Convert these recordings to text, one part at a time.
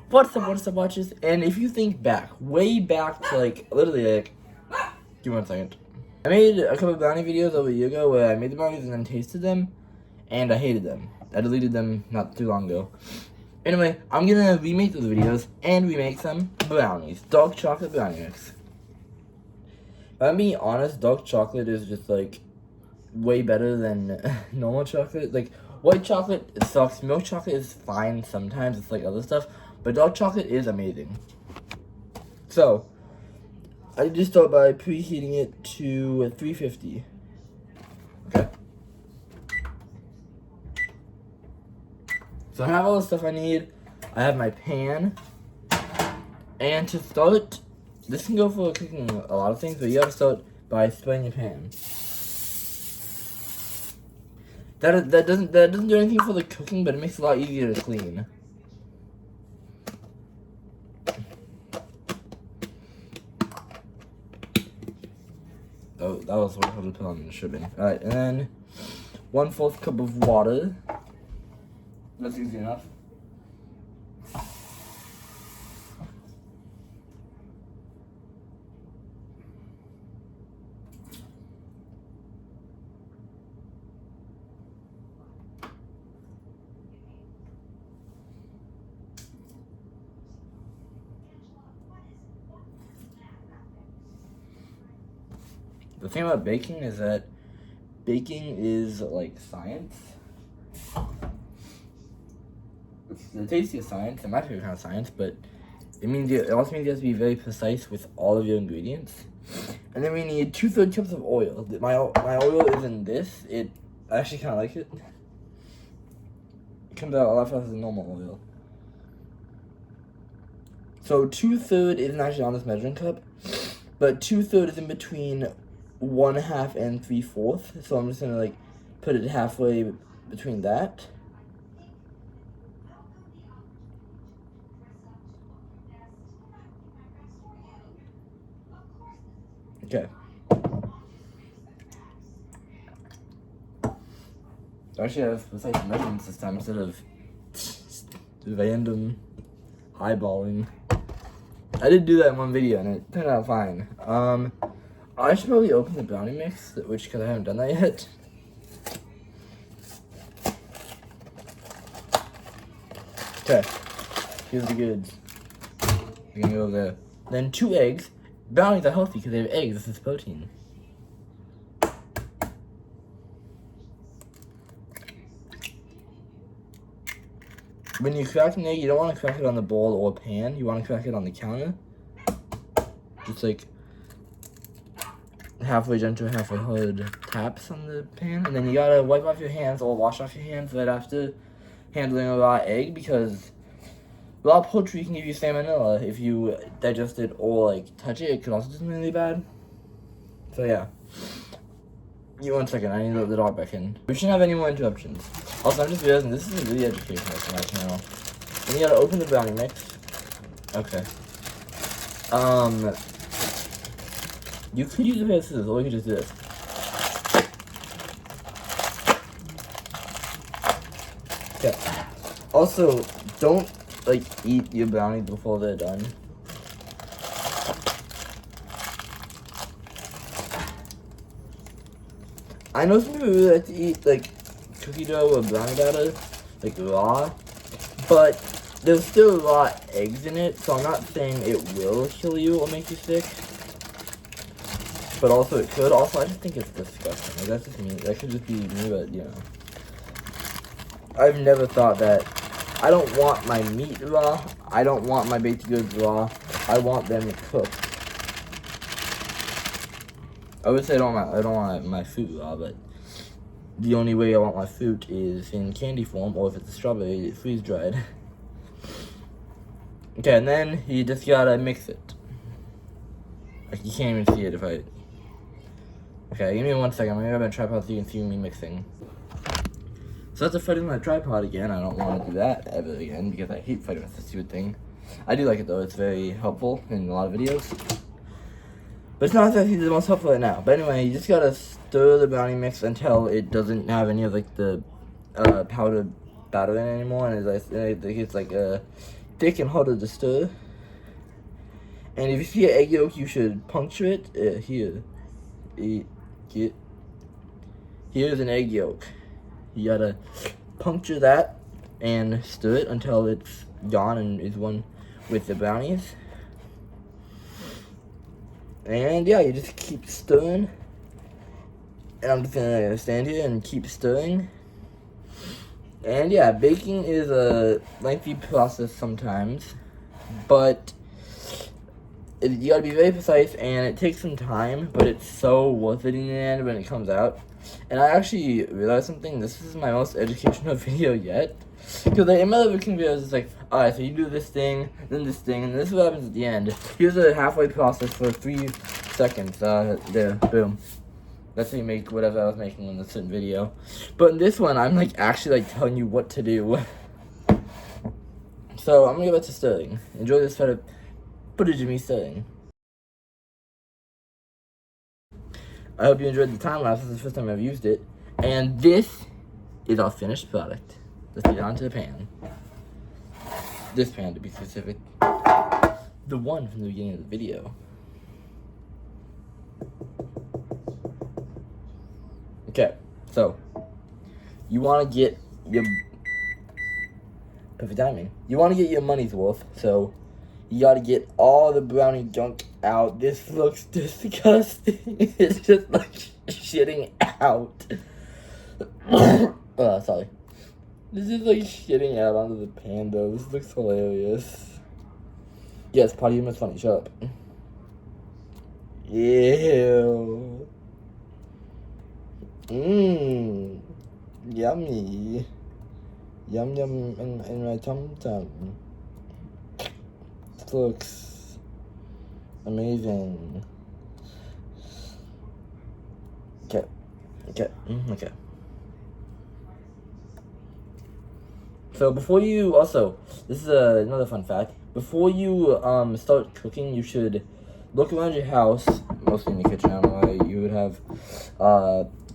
What's up, watches? And if you think back, way back to like, literally like, give me 1 second. I made a couple of brownie videos over a year ago where I made the brownies and then tasted them, and I hated them. I deleted them not too long ago. Anyway, I'm gonna remake those videos and remake some brownies. Dark chocolate brownie mix. If I'm being honest, dark chocolate is just like way better than normal chocolate. Like, white chocolate, it sucks. Milk chocolate is fine sometimes. It's like other stuff. But dark chocolate is amazing. So, I just start by preheating it to 350. Okay. So I have all the stuff I need. I have my pan. And to start, this can go for cooking a lot of things, but you gotta start by spraying your pan. That doesn't do anything for the cooking, but it makes it a lot easier to clean. Oh, that was what I had to put on the shipping. Alright, and then 1/4 cup of water. That's easy enough. The thing about baking is that baking is like science. It's the tastiest science, and my favorite kind of science, but it also means you have to be very precise with all of your ingredients. And then we need 2/3 cups of oil. My oil is in this. I actually kind of like it. It comes out a lot faster than normal oil. So 2/3 isn't actually on this measuring cup, but 2/3 is in between 1/2 and 3/4. So I'm just gonna like put it halfway between that. Okay. I actually have precise measurements this time instead of random eyeballing. I did do that in one video and it turned out fine. I should probably open the brownie mix, because I haven't done that yet. Okay, here's the goods. We're gonna go there. Then 2 eggs. Brownies are healthy because they have eggs. This is protein. When you crack an egg, you don't want to crack it on the bowl or pan. You want to crack it on the counter. Just like halfway gentle, halfway hard taps on the pan. And then you gotta wipe off your hands or wash off your hands right after handling a raw egg, because raw poultry can give you salmonella if you digest it or like touch it. It could also do something really bad. So yeah. Give me 1 second, I need to let the dog back in. We shouldn't have any more interruptions. Also, I'm just realizing this is really educational for my channel. Then you gotta open the brownie mix. Okay. You could use a pair of scissors, or you could just do this. Okay. Also, don't like eat your brownies before they're done. I know some people really like to eat like cookie dough or brownie batter, like raw, but there's still raw eggs in it, so I'm not saying it will kill you or make you sick. But also it could. Also, I just think it's disgusting. Like, that's just me. That could just be me, but you know. I've never thought that. I don't want my meat raw. I don't want my baked goods raw. I want them cooked. I would say I don't want my fruit raw, but the only way I want my fruit is in candy form, or if it's a strawberry, it's freeze dried. Okay, and then you just gotta mix it. Like, you can't even see it if I... Okay, give me 1 second. I'm gonna grab my tripod so you can see me mixing. So that's a fight with my tripod again. I don't want to do that ever again because I hate fighting with this stupid thing. I do like it though. It's very helpful in a lot of videos. But it's not exactly the most helpful right now. But anyway, you just gotta stir the brownie mix until it doesn't have any of like the powdered batter in it anymore, and it's like thick and harder to stir. And if you see an egg yolk, you should puncture it. Here's an egg yolk. You gotta puncture that and stir it until it's gone and is one with the brownies. And yeah, you just keep stirring. And I'm just gonna stand here and keep stirring. And yeah, baking is a lengthy process sometimes, but you gotta be very precise, and it takes some time, but it's so worth it in the end when it comes out. And I actually realized something. This is my most educational video yet. Because like, in my other cooking videos, it's like, alright, so you do this thing, then this thing, and this is what happens at the end. Here's a halfway process for 3 seconds. There, boom. That's how you make whatever I was making in this certain video. But in this one, I'm like actually like telling you what to do. So I'm gonna go back to stirring. Enjoy this footage of me stirring. I hope you enjoyed the time lapse. This is the first time I've used it. And this is our finished product. Let's get onto the pan. This pan, to be specific. The one from the beginning of the video. Okay, so you want to get your perfect timing. You want to get your money's worth, so you got to get all the brownie junk out. This looks disgusting. It's just like shitting out. Oh, sorry. This is like shitting out onto the pan, though. This looks hilarious. Yes, potty humor's funny. Shut up. Ew. Mmm. Yummy. Yum yum in my tum tum. This looks amazing. Okay. Okay. So before you this is another fun fact. Before you start cooking, you should look around your house, mostly in the kitchen. I don't know why you would have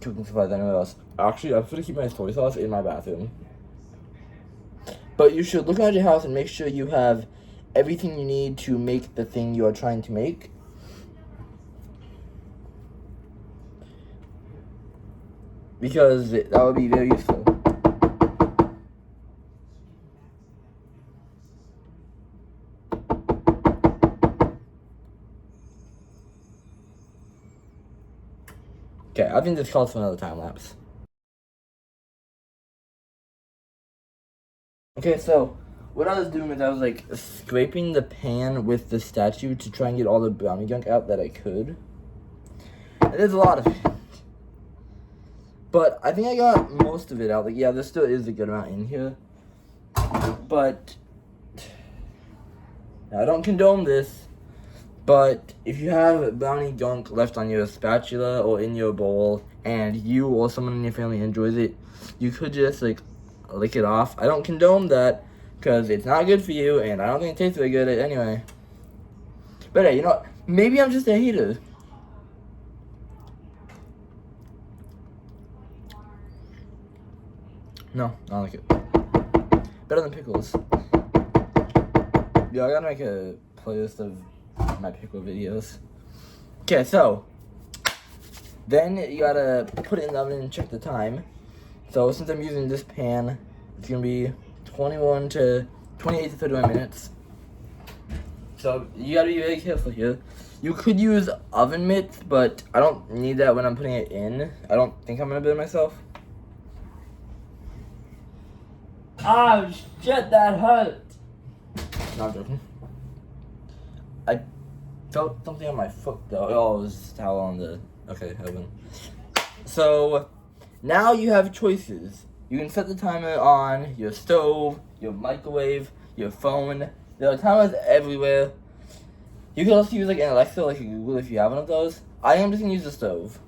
cooking supplies anywhere else. Actually, I'm gonna keep my soy sauce in my bathroom. But you should look around your house and make sure you have everything you need to make the thing you are trying to make. Because that would be very useful. Okay, I think this calls for another time lapse. Okay, so what I was doing is I was like scraping the pan with the statue to try and get all the brownie junk out that I could. And there's a lot of it. But I think I got most of it out. Like, yeah, there still is a good amount in here. But I don't condone this. But if you have brownie junk left on your spatula or in your bowl, and you or someone in your family enjoys it, you could just like lick it off. I don't condone that because it's not good for you, and I don't think it tastes very good anyway. But hey, you know what? Maybe I'm just a hater. No, I don't like it. Better than pickles. Yeah, I gotta make a playlist of my pickle videos. Okay, so then you gotta put it in the oven and check the time. So since I'm using this pan, it's gonna be 28 to 31 minutes. So you gotta be very careful here. You could use oven mitts, but I don't need that when I'm putting it in. I don't think I'm gonna burn myself. Oh shit, that hurt. No, I'm joking. I felt something on my foot though. Oh, it was just towel on the oven. So now you have choices. You can set the timer on your stove, your microwave, your phone. There are timers everywhere. You can also use like an Alexa, like a Google if you have one of those. I am just gonna use the stove.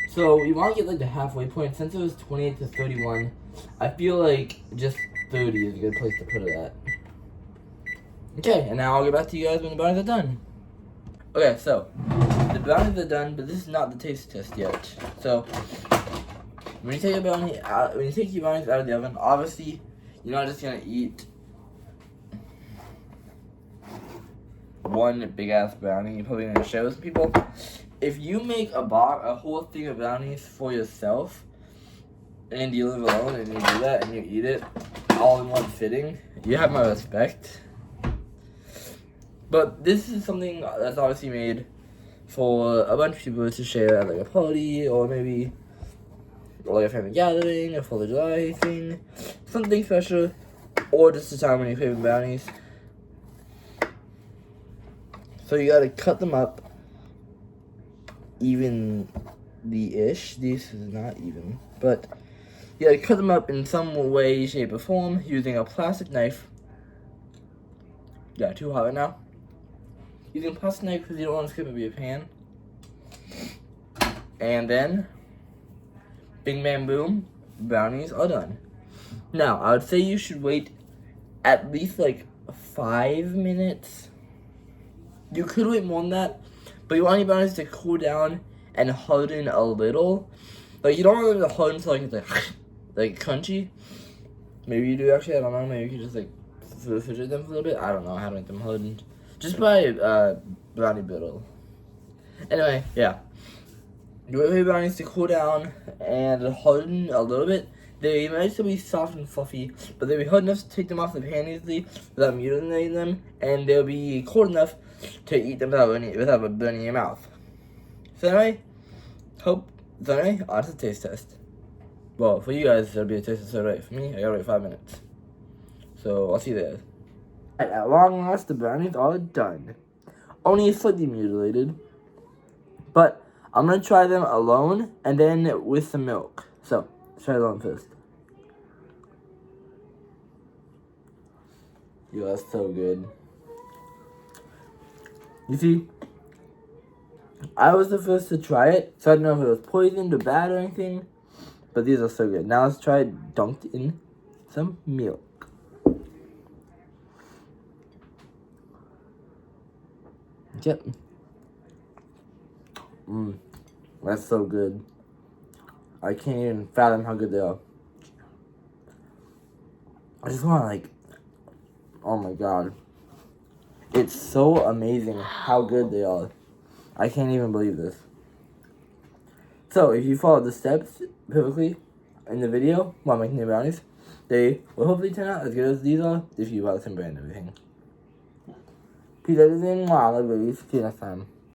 So you want to get like the halfway point. Since it was 28 to 31, I feel like just 30 is a good place to put it at. Okay, and now I'll get back to you guys when the brownies are done. Okay, so the brownies are done, but this is not the taste test yet. So when you take your brownies out of the oven, obviously you're not just gonna eat one big ass brownie. You're probably gonna share with some people. If you make a whole thing of brownies for yourself, and you live alone and you do that and you eat it all in one sitting, you have my respect. But this is something that's obviously made for a bunch of people to share at like a party or maybe like a family gathering, a 4th of July thing, something special, or just a time when you're craving brownies. So you gotta cut them up evenly-ish. This is not even, but you gotta cut them up in some way, shape, or form using a plastic knife. Yeah, too hot right now. Using a plastic knife because you don't want to skip it with a pan. And then, bing bang boom, brownies are done. Now, I would say you should wait at least like 5 minutes. You could wait more than that, but you want your brownies to cool down and harden a little. Like, you don't want them to harden so like it's like crunchy. Maybe you do actually, I don't know. Maybe you could just like refrigerate them for a little bit. I don't know how to make them hardened. Just buy brownie brittle. Anyway, yeah. You wait for your brownies to cool down and harden a little bit. They might still be soft and fluffy, but they'll be hard enough to take them off the pan easily without mutilating them, and they'll be cold enough to eat them without burning your mouth. So anyway, on to the taste test. Well, for you guys, it'll be a taste test right. For me, I gotta wait 5 minutes. So I'll see you there. At long last, the brownies are done. Only slightly mutilated, but I'm gonna try them alone and then with some milk. So, let's try it alone first. Yo, that's so good. You see, I was the first to try it, so I don't know if it was poisoned or bad or anything, but these are so good. Now let's try it dunked in some milk. Yep. That's so good. I can't even fathom how good they are. I just want to like, oh my god. It's so amazing how good they are. I can't even believe this. So, if you follow the steps perfectly in the video while making the brownies, they will hopefully turn out as good as these are if you buy the same brand and everything. Peace out, everything. Wow, love you. See you next time.